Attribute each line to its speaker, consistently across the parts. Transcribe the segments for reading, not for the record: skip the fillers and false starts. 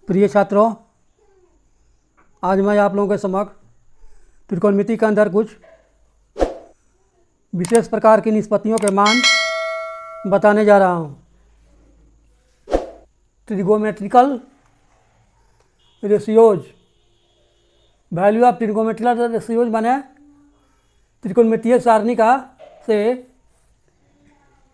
Speaker 1: प्रिय छात्रों, आज मैं आप लोगों के समक्ष त्रिकोणमिति के अंदर कुछ विशेष प्रकार की निष्पत्तियों के मान बताने जा रहा हूँ। ट्रिगोमेट्रिकल रेशियोज, वैल्यू ऑफ ट्रिगोमेट्रिकल रेशियोज माने त्रिकोणमितीय सारणी का से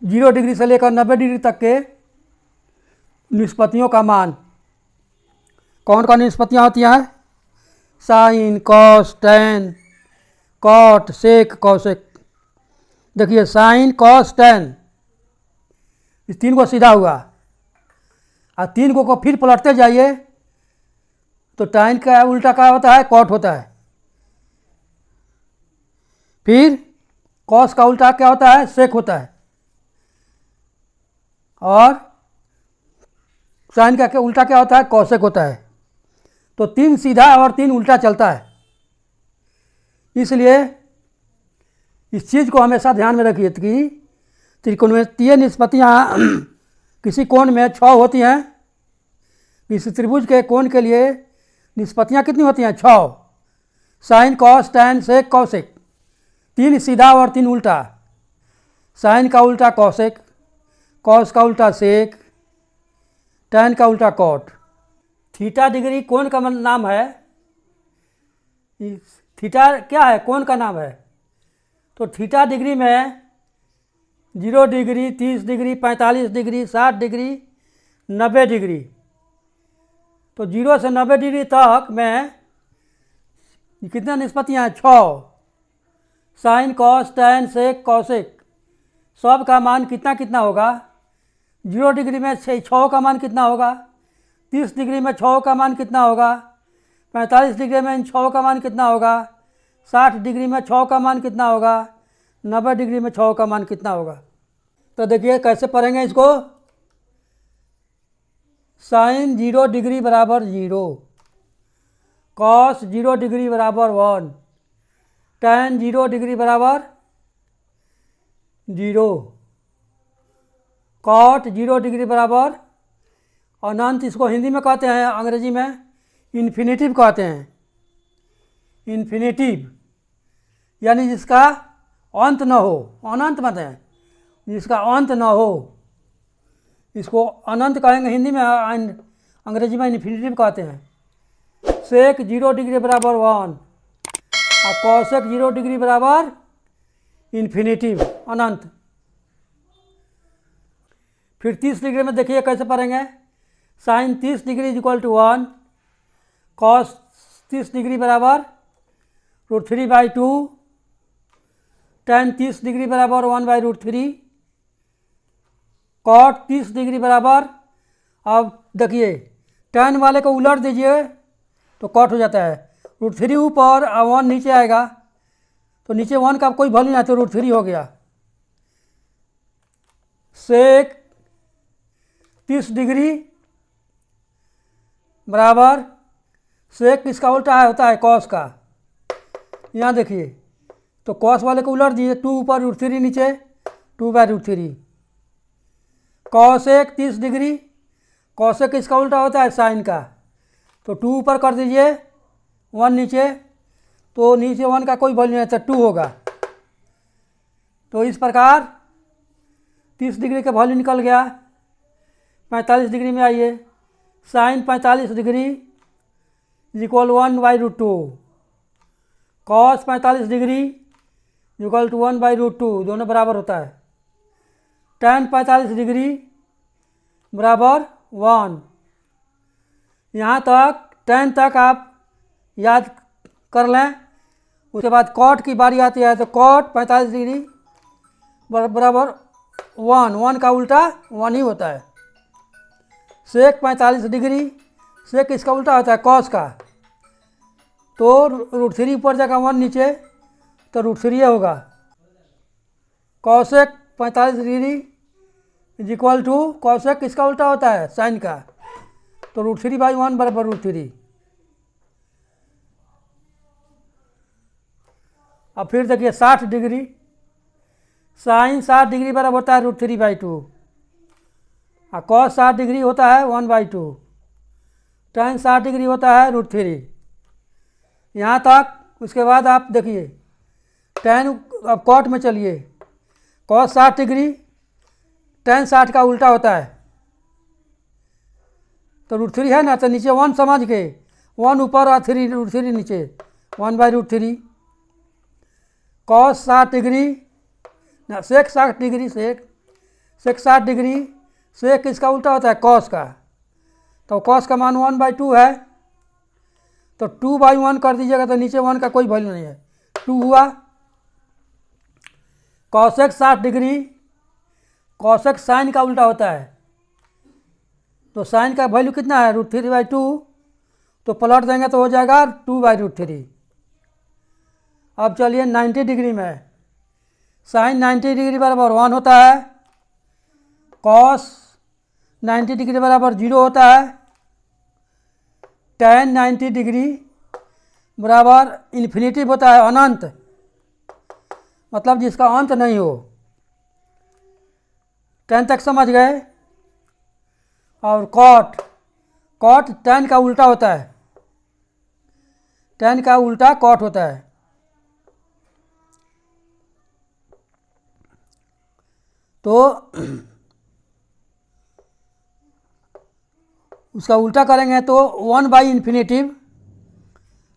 Speaker 1: 0 डिग्री से लेकर 90 डिग्री तक के निष्पत्तियों का मान। कौन कौन निष्पत्तियाँ होती हैं? साइन, कॉस, टैन, कॉट, सेक, कॉसेक। देखिए, साइन, कॉस, टैन, इस तीन को सीधा हुआ और तीन को फिर पलटते जाइए तो टैन का उल्टा क्या होता है? कॉट होता है। फिर कॉस का उल्टा क्या होता है? सेक होता है। और साइन का उल्टा क्या होता है? कॉसेक होता है। तो तीन सीधा और तीन उल्टा चलता है। इसलिए इस चीज़ को हमेशा ध्यान में रखिए कि त्रिकोणमितीय निष्पत्तियाँ किसी कोण में 6 होती हैं। इस त्रिभुज के कोण के लिए निष्पत्तियाँ कितनी होती हैं? 6। साइन, कॉस, टैन, सेक, कॉसेक। 3 सीधा और 3 उल्टा। साइन का उल्टा कॉसेक, कॉस का उल्टा सेक, टैन का उल्टा कॉट। थीटा डिग्री कोण का नाम है। थीटा क्या है? कोण का नाम है। तो थीटा डिग्री में 0 degree, 30 degree, 45 degree, 60 degree, 90 degree. तो 0 से 90 डिग्री तक में कितने निष्पत्तियाँ हैं? 6। साइन, कॉस, टैन, सेक, कॉसेक, सब का मान कितना कितना होगा? 0 डिग्री में 6 का मान कितना होगा? 30 डिग्री में 6 का मान कितना होगा? 45 डिग्री में इन 6 का मान कितना होगा? 60 डिग्री में 6 का मान कितना होगा? 90 डिग्री में 6 का मान कितना होगा? तो देखिए कैसे पढ़ेंगे इसको। साइन 0 डिग्री बराबर 0, कॉस 0 डिग्री बराबर 1, टैन 0 डिग्री बराबर 0, कॉट 0 डिग्री बराबर अनंत। इसको हिंदी में कहते हैं, अंग्रेजी में इन्फिनेटिव कहते हैं। इन्फिनेटिव यानी जिसका अंत न हो। अनंत मत है, जिसका अंत न हो, इसको अनंत कहेंगे हिंदी में, अंग्रेजी में इन्फिनेटिव कहते हैं। सेक 0 डिग्री बराबर 1 और कॉसेक 0 डिग्री बराबर इन्फिनेटिव, अनंत। फिर 30 डिग्री में देखिए कैसे पढ़ेंगे। Sine 30 degree equal to 1, cos 30 degree बराबर √3/2, टैन 30 डिग्री बराबर 1/√3, कॉट 30 डिग्री बराबर, अब देखिए टैन वाले को उलट दीजिए तो कॉट हो जाता है। √3 ऊपर और 1 नीचे आएगा, तो नीचे 1 का कोई वैल्यू नहीं, तो √3 हो गया। सेक 30 डिग्री बराबर, सेक किसका उल्टा होता है? कॉस का। यहाँ देखिए, तो कॉस वाले को उलट दीजिए, 2 ऊपर √3 नीचे 2/√3। कॉसेक 30 डिग्री, कॉसेक किसका उल्टा होता है? साइन का। तो 2 ऊपर कर दीजिए, 1 नीचे, तो नीचे 1 का कोई वैल्यू नहीं, तो 2 होगा। तो इस प्रकार 30 डिग्री का वैल्यू निकल गया। 45 डिग्री में आइए। Sine 45 degree equal 1/√2, cos 45 degree equal to 1/√2, दोनों बराबर होता है। टैन 45 डिग्री बराबर 1। यहाँ तक टैन तक आप याद कर लें। उसके बाद कॉट की बारी आती है, तो कॉट 45 डिग्री बराबर 1 का उल्टा 1 ही होता है। सेक 45 डिग्री, सेक इसका उल्टा होता है? कॉस का। तो √3 ऊपर जाएगा, 1 नीचे, तो √3 होगा। Cosec 45 degree equal to, cosec किसका उल्टा होता है? साइन का। तो √3/1 बराबर √3। अब फिर देखिए 60 डिग्री, साइन 60 डिग्री बराबर होता है √3/2 और कॉस 60 डिग्री होता है 1/2। tan 60 डिग्री होता है √3 यहाँ तक। उसके बाद आप देखिए tan, अब कॉट में चलिए, cos 60 डिग्री tan 60 का उल्टा होता है, तो √3 है ना, तो नीचे 1 समझ के 1 ऊपर और 3 √3 नीचे, 1/√3। cos 60 डिग्री ना sec 60 degree, sec 60 degree, sec इसका उल्टा होता है cos का, तो cos का मान 1/2 है, तो 2/1 कर दीजिएगा तो नीचे 1 का कोई वैल्यू नहीं है, 2 हुआ। cosec 60 डिग्री, cosec साइन का उल्टा होता है, तो साइन का वैल्यू कितना है √3/2, तो पलट देंगे तो हो जाएगा 2/√3। अब चलिए 90 डिग्री में, साइन 90 डिग्री बराबर 1 होता है, cos 90 डिग्री बराबर 0 होता है, tan 90 डिग्री बराबर इन्फिनिटिव होता है, अनंत, मतलब जिसका अंत नहीं हो। 10 तक समझ गए। और कॉट tan का उल्टा होता है, tan का उल्टा कॉट होता है, तो उसका उल्टा करेंगे तो 1/∞,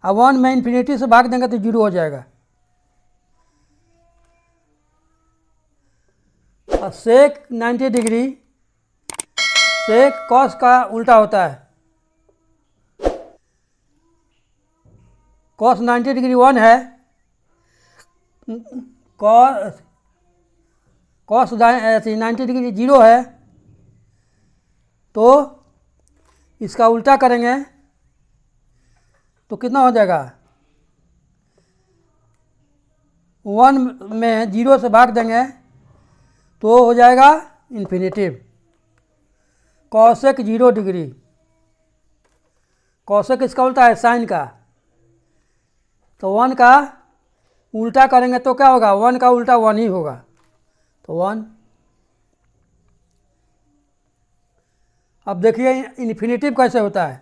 Speaker 1: अब 1 में इन्फिनिटी से भाग देंगे तो 0 हो जाएगा। और sec 90 डिग्री, sec cos का उल्टा होता है, cos 90 डिग्री 1 है, cos 90 डिग्री 0 है, तो इसका उल्टा करेंगे तो कितना हो जाएगा, 1 में 0 से भाग देंगे तो हो जाएगा इन्फिनिटिव। cosec 0 डिग्री, cosec इसका उल्टा है साइन का, तो 1 का उल्टा करेंगे तो क्या होगा, 1 का उल्टा 1 ही होगा, तो 1। अब देखिए इन्फिनिटिव कैसे होता है,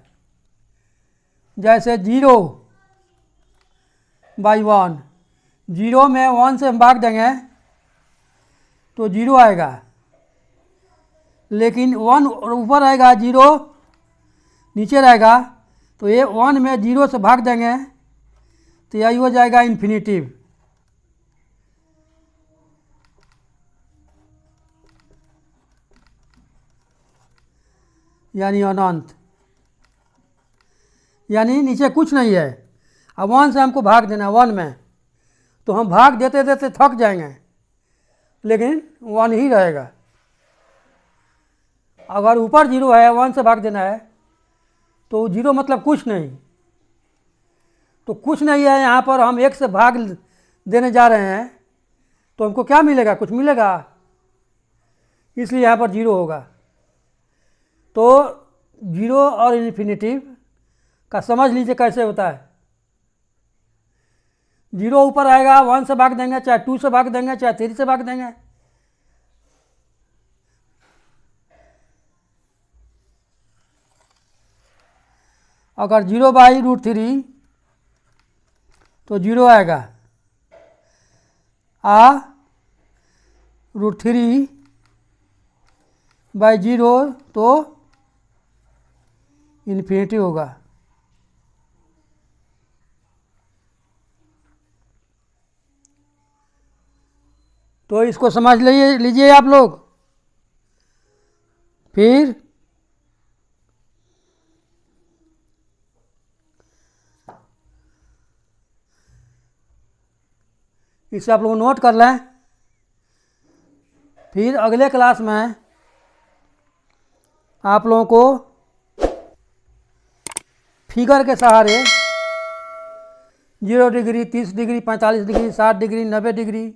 Speaker 1: जैसे 0/1, 0 में 1 से हम भाग देंगे तो 0 आएगा, लेकिन 1 ऊपर आएगा 0 नीचे रहेगा, तो ये 1 में 0 से भाग देंगे तो यही हो जाएगा इन्फिनिटिव। यानी अनंत, यानी नीचे कुछ नहीं है। अब 1 से हमको भाग देना 1 में, तो हम भाग देते देते थक जाएंगे, लेकिन 1 ही रहेगा। अगर ऊपर 0 है 1 से भाग देना है तो 0 मतलब कुछ नहीं, तो कुछ नहीं है, यहाँ पर हम 1 से भाग देने जा रहे हैं तो हमको क्या मिलेगा, कुछ मिलेगा, इसलिए यहाँ पर 0 होगा। तो 0 और इन्फिनिटिव का समझ लीजिए कैसे होता है। 0 ऊपर आएगा, 1 से भाग देंगे, चाहे 2 से भाग देंगे, चाहे 3 से भाग देंगे, अगर 0/√3 तो 0 आएगा, √3/0 तो इन्फिनिटी होगा। तो इसको समझ लीजिए आप लोग। फिर इसे आप लोग नोट कर लें, फिर अगले क्लास में आप लोगों को फिगर के सहारे 0 degree, 30 degree, 45 degree, 60 degree, 90 degree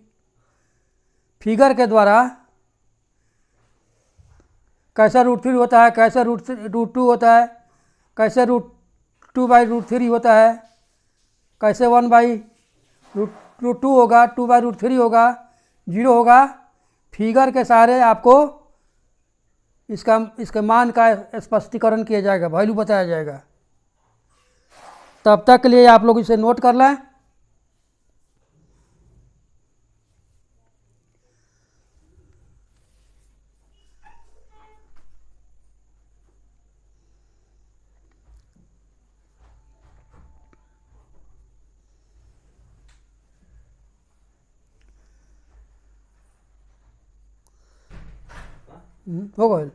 Speaker 1: figure के द्वारा कैसे √3 होता है, कैसे √2 होता है, कैसे √2/√3 होता है, कैसे 1/√2 होगा, 2/√3 होगा, 0 होगा, फिगर के सहारे आपको इसके मान का स्पष्टीकरण किया जाएगा, वैल्यू बताया जाएगा। तब तक के लिए आप लोग इसे नोट कर लें। हो गए,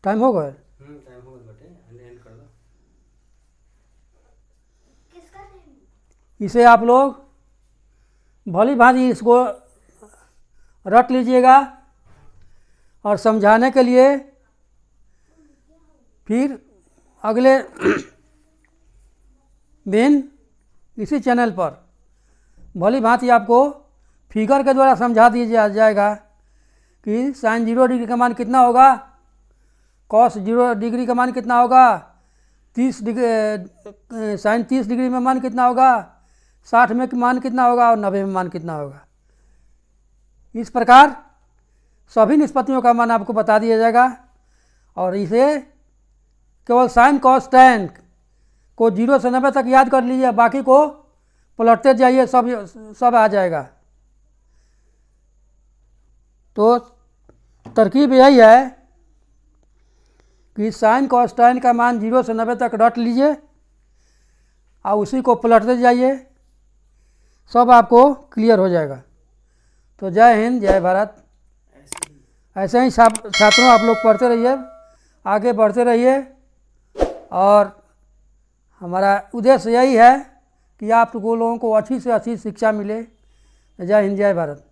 Speaker 1: टाइम हो गए।
Speaker 2: टाइम हो गया बेटे, एंड कर दो।
Speaker 1: इसे आप लोग भली भांति इसको रट लीजिएगा और समझाने के लिए फिर अगले दिन इसी चैनल पर भली भांति आपको फिगर के द्वारा समझा दिया जाएगा कि साइन 0 डिग्री का मान कितना होगा, कॉस 0 डिग्री का मान कितना होगा, 30 डिग्री साइन 30 डिग्री में मान कितना होगा, 60 में मान कितना होगा और 90 में मान कितना होगा। इस प्रकार सभी निष्पत्तियों का मान आपको बता दिया जाएगा और इसे केवल साइन कॉस टैन को 0 से 90 तक याद कर लीजिए, बाकी को पलटते जाइए, सब आ जाएगा। तो तरकीब यही है कि साइन कॉस टैन का मान 0 से 90 तक रट लीजिए और उसी को पलटते जाइए, सब आपको क्लियर हो जाएगा। तो जय हिंद, जय भारत। ऐसे ही छात्रों आप लोग पढ़ते रहिए, आगे बढ़ते रहिए और हमारा उद्देश्य यही है कि आप लोगों को अच्छी से अच्छी शिक्षा मिले। जय हिंद, जय भारत।